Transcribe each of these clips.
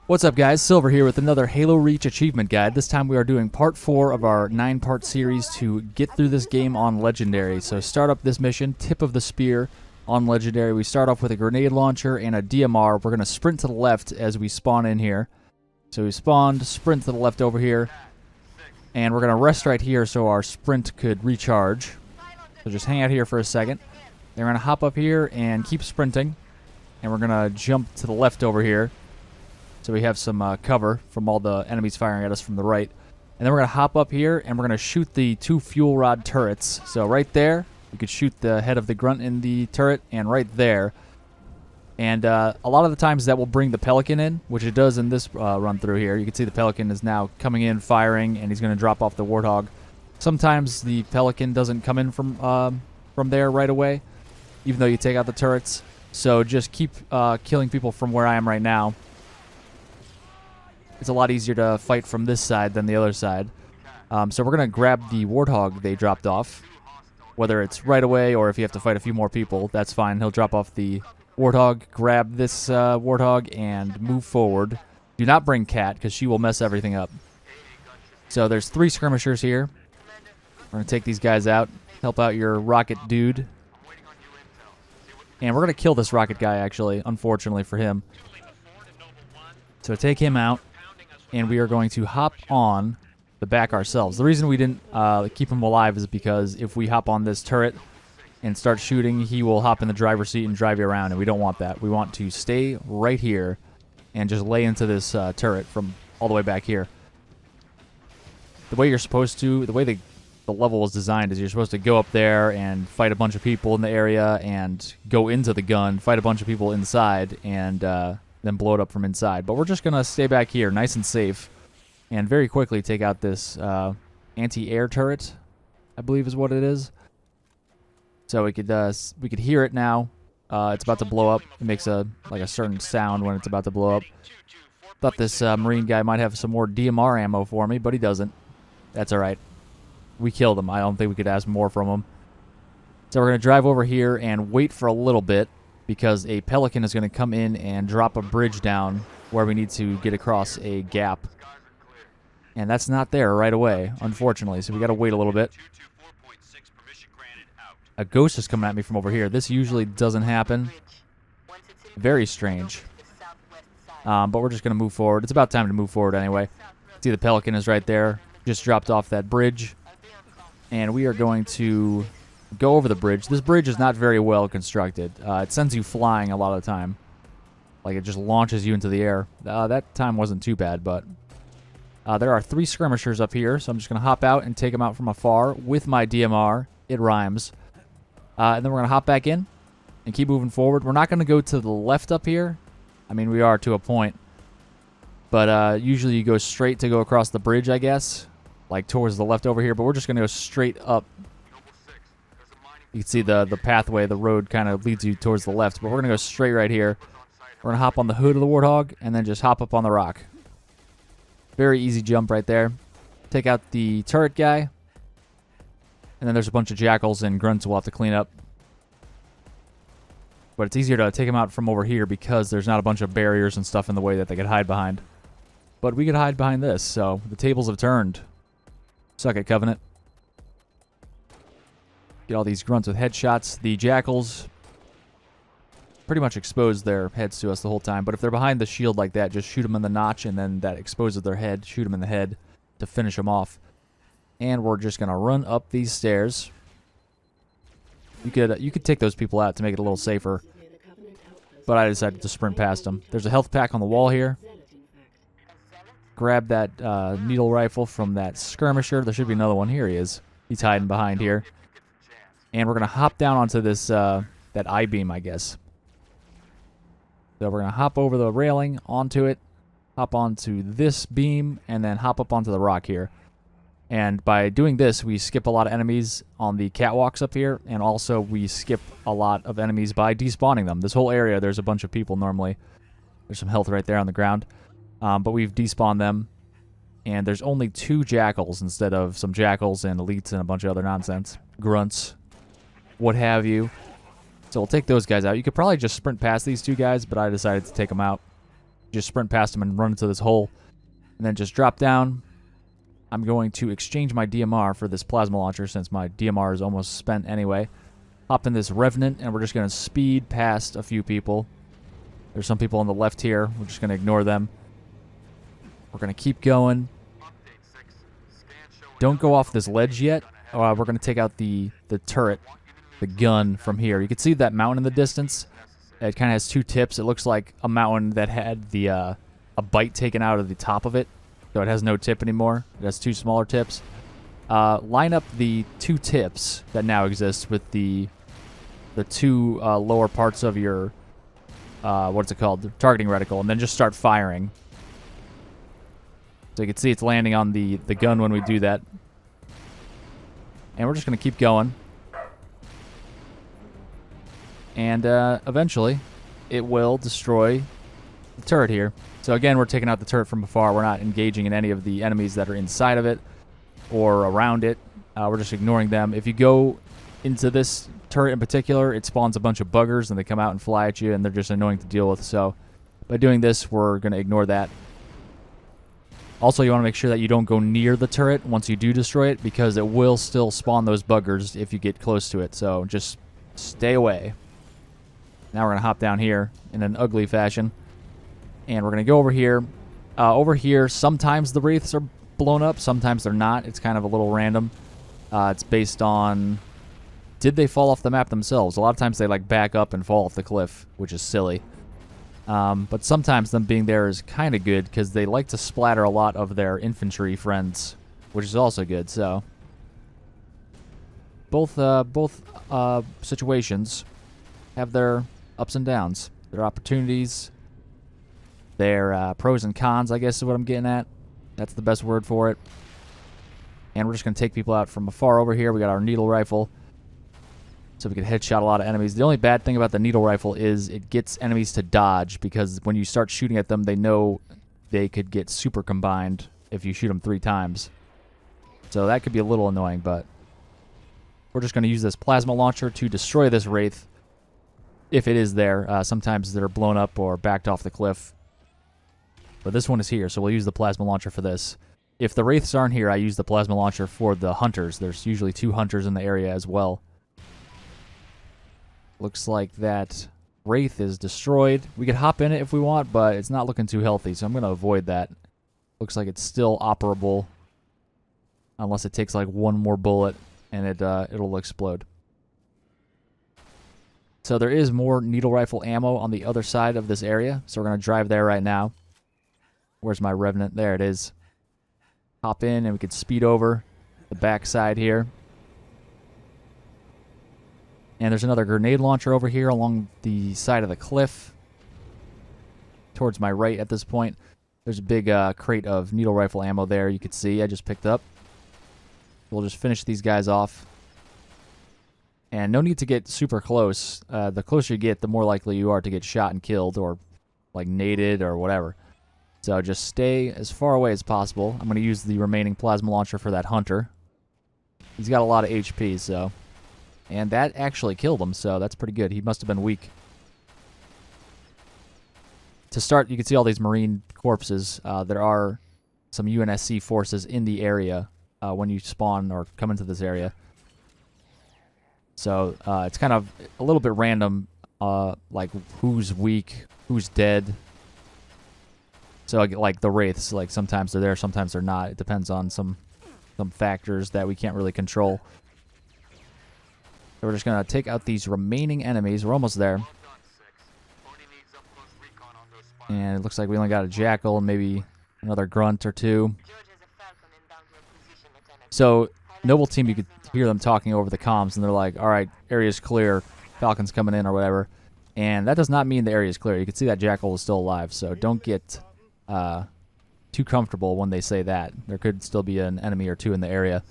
What's up, guys? Silver here with another Halo Reach achievement guide. This time we are doing part 4 of our 9-part series to get through this game on Legendary. So start up this mission, Tip of the Spear on Legendary. We start off with a grenade launcher and a DMR. We're going to sprint to the left as we spawn in here. So we spawned, sprint to the left over here. And we're going to rest right here so our sprint could recharge. So just hang out here for a second. Then we're going to hop up here and keep sprinting. And we're going to jump to the left over here, so we have some cover from all the enemies firing at us from the right. And then we're going to hop up here, and we're going to shoot the 2 fuel rod turrets. So right there, you could shoot the head of the grunt in the turret, and right there. And a lot of the times that will bring the Pelican in, which it does in this run through here. You can see the Pelican is now coming in, firing, and he's going to drop off the Warthog. Sometimes the Pelican doesn't come in from there right away, even though you take out the turrets. So just keep killing people from where I am right now. It's a lot easier to fight from this side than the other side. So we're going to grab the Warthog they dropped off. Whether it's right away or if you have to fight a few more people, that's fine. He'll drop off the Warthog, grab this Warthog, and move forward. Do not bring Cat, because she will mess everything up. So there's 3 skirmishers here. We're going to take these guys out, help out your rocket dude. And we're going to kill this rocket guy, actually, unfortunately for him. So take him out. And we are going to hop on the back ourselves. The reason we didn't keep him alive is because if we hop on this turret and start shooting, he will hop in the driver's seat and drive you around, and we don't want that. We want to stay right here and just lay into this turret from all the way back here. The way you're supposed to, the way the level is designed is you're supposed to go up there and fight a bunch of people in the area and go into the gun, fight a bunch of people inside, and then blow it up from inside. But we're just going to stay back here nice and safe and very quickly take out this anti-air turret, I believe is what it is. So we could hear it now. It's about to blow up. It makes like a certain sound when it's about to blow up. Thought this Marine guy might have some more DMR ammo for me, but he doesn't. That's alright. We killed him. I don't think we could ask more from him. So we're going to drive over here and wait for a little bit, because a Pelican is going to come in and drop a bridge down where we need to get across a gap. And that's not there right away, unfortunately, so we got to wait a little bit. A ghost is coming at me from over here. This usually doesn't happen. Very strange. But we're just going to move forward. It's about time to move forward anyway. See, the Pelican is right there. Just dropped off that bridge. And we are going to go over the bridge. This bridge is not very well constructed. It sends you flying a lot of the time. Like, it just launches you into the air. That time wasn't too bad, but there are 3 skirmishers up here, so I'm just going to hop out and take them out from afar with my DMR. It rhymes. And then we're going to hop back in and keep moving forward. We're not going to go to the left up here. I mean, we are to a point. But usually you go straight to go across the bridge, I guess. Like towards the left over here, but we're just going to go straight up. You can see the pathway, the road kind of leads you towards the left, but we're going to go straight right here. We're going to hop on the hood of the Warthog and then just hop up on the rock. Very easy jump right there. Take out the turret guy. And then there's a bunch of Jackals and grunts we'll have to clean up. But it's easier to take them out from over here because there's not a bunch of barriers and stuff in the way that they could hide behind. But we could hide behind this, so the tables have turned. Suck it, Covenant. Get all these grunts with headshots. The Jackals pretty much expose their heads to us the whole time. But if they're behind the shield like that, just shoot them in the notch, and then that exposes their head. Shoot them in the head to finish them off. And we're just going to run up these stairs. You could take those people out to make it a little safer. But I decided to sprint past them. There's a health pack on the wall here. Grab that needle rifle from that skirmisher. There should be another one. Here he is. He's hiding behind here. And we're going to hop down onto this, that I-beam, I guess. So we're going to hop over the railing, onto it, hop onto this beam, and then hop up onto the rock here. And by doing this, we skip a lot of enemies on the catwalks up here, and also we skip a lot of enemies by despawning them. This whole area, there's a bunch of people normally. There's some health right there on the ground. But we've despawned them, and there's only 2 Jackals instead of some Jackals and Elites and a bunch of other nonsense. Grunts, what have you. So we'll take those guys out. You could probably just sprint past these 2 guys, but I decided to take them out. Just sprint past them and run into this hole. And then just drop down. I'm going to exchange my DMR for this plasma launcher since my DMR is almost spent anyway. Hop in this Revenant, and we're just going to speed past a few people. There's some people on the left here. We're just going to ignore them. We're going to keep going. Don't go off this ledge yet. We're going to take out the turret, the gun from here. You can see that mountain in the distance. It kind of has two tips. It looks like a mountain that had the a bite taken out of the top of it. So it has no tip anymore. It has two smaller tips. Line up the two tips that now exist with the two lower parts of your, what's it called? The targeting reticle, and then just start firing. So you can see it's landing on the gun when we do that. And we're just going to keep going. And eventually, it will destroy the turret here. So again, we're taking out the turret from afar. We're not engaging in any of the enemies that are inside of it or around it. We're just ignoring them. If you go into this turret in particular, it spawns a bunch of buggers, and they come out and fly at you, and they're just annoying to deal with. So by doing this, we're going to ignore that. Also, you want to make sure that you don't go near the turret once you do destroy it, because it will still spawn those buggers if you get close to it. So just stay away. Now we're going to hop down here in an ugly fashion. And we're going to go over here. Over here, sometimes the wraiths are blown up. Sometimes they're not. It's kind of a little random. It's based on, did they fall off the map themselves? A lot of times they like back up and fall off the cliff, which is silly. But sometimes them being there is kind of good because they like to splatter a lot of their infantry friends, which is also good. So both situations have their ups and downs, their opportunities, their pros and cons, I guess is what I'm getting at. That's the best word for it. And we're just going to take people out from afar over here. We got our needle rifle, so we can headshot a lot of enemies. The only bad thing about the needle rifle is it gets enemies to dodge, because when you start shooting at them, they know they could get super combined if you shoot them 3 times. So that could be a little annoying, but we're just going to use this plasma launcher to destroy this wraith if it is there. Sometimes they're blown up or backed off the cliff. But this one is here, so we'll use the plasma launcher for this. If the wraiths aren't here, I use the plasma launcher for the hunters. There's usually 2 hunters in the area as well. Looks like that wraith is destroyed. We could hop in it if we want, but it's not looking too healthy, so I'm going to avoid that. Looks like it's still operable, unless it takes like one more bullet and it'll explode. So there is more needle rifle ammo on the other side of this area, so we're going to drive there right now. Where's my Revenant? There it is. Hop in and we can speed over the back side here. And there's another grenade launcher over here along the side of the cliff. Towards my right at this point. There's a big crate of needle rifle ammo there you can see I just picked up. We'll just finish these guys off. And no need to get super close. The closer you get, the more likely you are to get shot and killed, or like naded or whatever. So just stay as far away as possible. I'm going to use the remaining plasma launcher for that hunter. He's got a lot of HP, so... And that actually killed him, so that's pretty good. He must have been weak. To start, you can see all these Marine corpses. There are some UNSC forces in the area when you spawn or come into this area. So it's kind of a little bit random, like who's weak, who's dead. So like the wraiths, like sometimes they're there, sometimes they're not. It depends on some factors that we can't really control. So we're just going to take out these remaining enemies. We're almost there. And it looks like we only got a Jackal and maybe another Grunt or 2. So Noble Team, you could hear them talking over the comms, and they're like, all right, area's clear, Falcon's coming in or whatever. And that does not mean the area's clear. You can see that Jackal is still alive, so don't get too comfortable when they say that. There could still be an enemy or 2 in the area.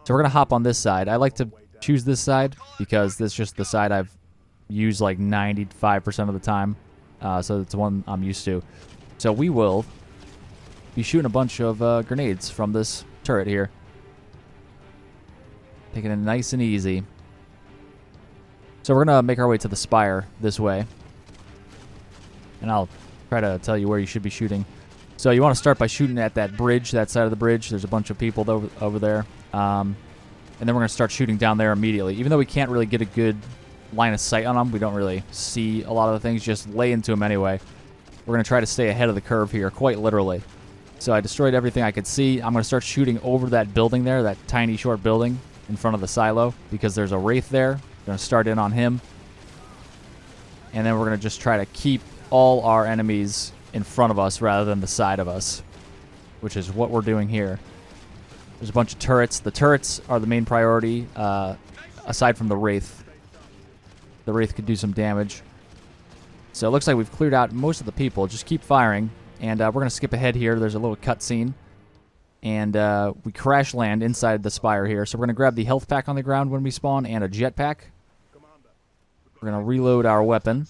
So we're going to hop on this side. I like to choose this side because this is just the side I've used like 95% of the time. So it's the one I'm used to. So we will be shooting a bunch of grenades from this turret here. Taking it nice and easy. So we're going to make our way to the spire this way. And I'll try to tell you where you should be shooting. So you want to start by shooting at that bridge, that side of the bridge. There's a bunch of people over there. And then we're going to start shooting down there immediately. Even though we can't really get a good line of sight on them, we don't really see a lot of the things, just lay into them anyway. We're going to try to stay ahead of the curve here, quite literally. So I destroyed everything I could see. I'm going to start shooting over that building there, that tiny short building in front of the silo, because there's a Wraith there. I'm going to start in on him. And then we're going to just try to keep all our enemies in front of us rather than the side of us, which is what we're doing here. There's a bunch of turrets. The turrets are the main priority, aside from the Wraith. The Wraith could do some damage. So it looks like we've cleared out most of the people. Just keep firing. And we're going to skip ahead here. There's a little cutscene. And we crash land inside the spire here. So we're going to grab the health pack on the ground when we spawn and a jetpack. We're going to reload our weapon.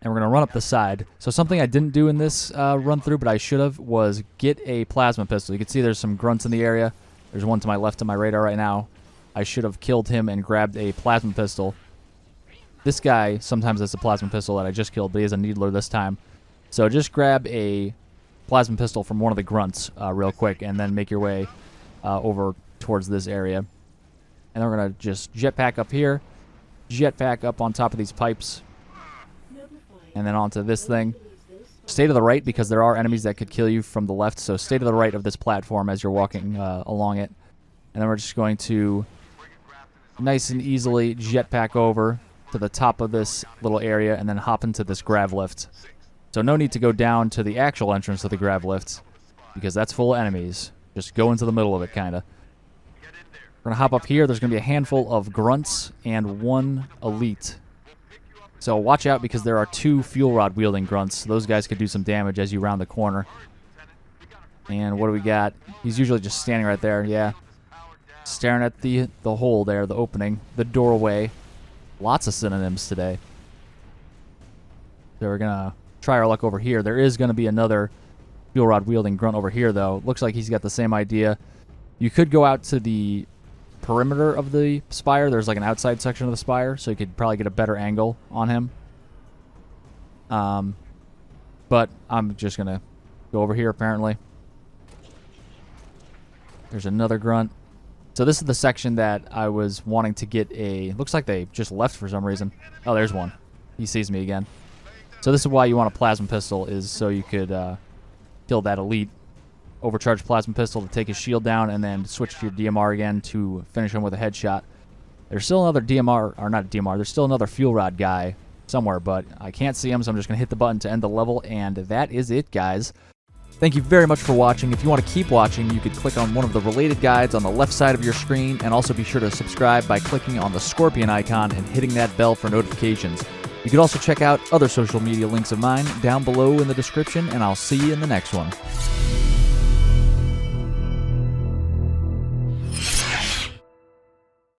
And we're going to run up the side. So something I didn't do in this run through, but I should have, was get a plasma pistol. You can see there's some grunts in the area. There's one to my left of my radar right now. I should have killed him and grabbed a plasma pistol. This guy sometimes has a plasma pistol that I just killed, but he has a needler this time. So just grab a plasma pistol from one of the grunts real quick, and then make your way over towards this area. And then we're going to just jetpack up here, jetpack up on top of these pipes, and then onto this thing. Stay to the right, because there are enemies that could kill you from the left, so stay to the right of this platform as you're walking along it. And then we're just going to nice and easily jetpack over to the top of this little area and then hop into this grav lift. So no need to go down to the actual entrance of the grav lift, because that's full of enemies. Just go into the middle of it, kind of. We're going to hop up here. There's going to be a handful of grunts and one elite. So watch out, because there are 2 fuel rod wielding grunts. Those guys could do some damage as you round the corner. And what do we got? He's usually just standing right there, yeah. Staring at the hole there, the opening, the doorway. Lots of synonyms today. So we're going to try our luck over here. There is going to be another fuel rod wielding grunt over here, though. Looks like he's got the same idea. You could go out to the perimeter of the spire. There's like an outside section of the spire, so you could probably get a better angle on him. But I'm just going to go over here, apparently. There's another grunt. So this is the section that I was wanting to get a... Looks like they just left for some reason. Oh, there's one. He sees me again. So this is why you want a plasma pistol, is so you could kill that elite. Overcharged plasma pistol to take his shield down, and then switch to your DMR again to finish him with a headshot. There's still another DMR, or not DMR, there's still another fuel rod guy somewhere, but I can't see him, so I'm just going to hit the button to end the level, and that is it, guys. Thank you very much for watching. If you want to keep watching, you could click on one of the related guides on the left side of your screen, and also be sure to subscribe by clicking on the scorpion icon and hitting that bell for notifications. You could also check out other social media links of mine down below in the description, and I'll see you in the next one.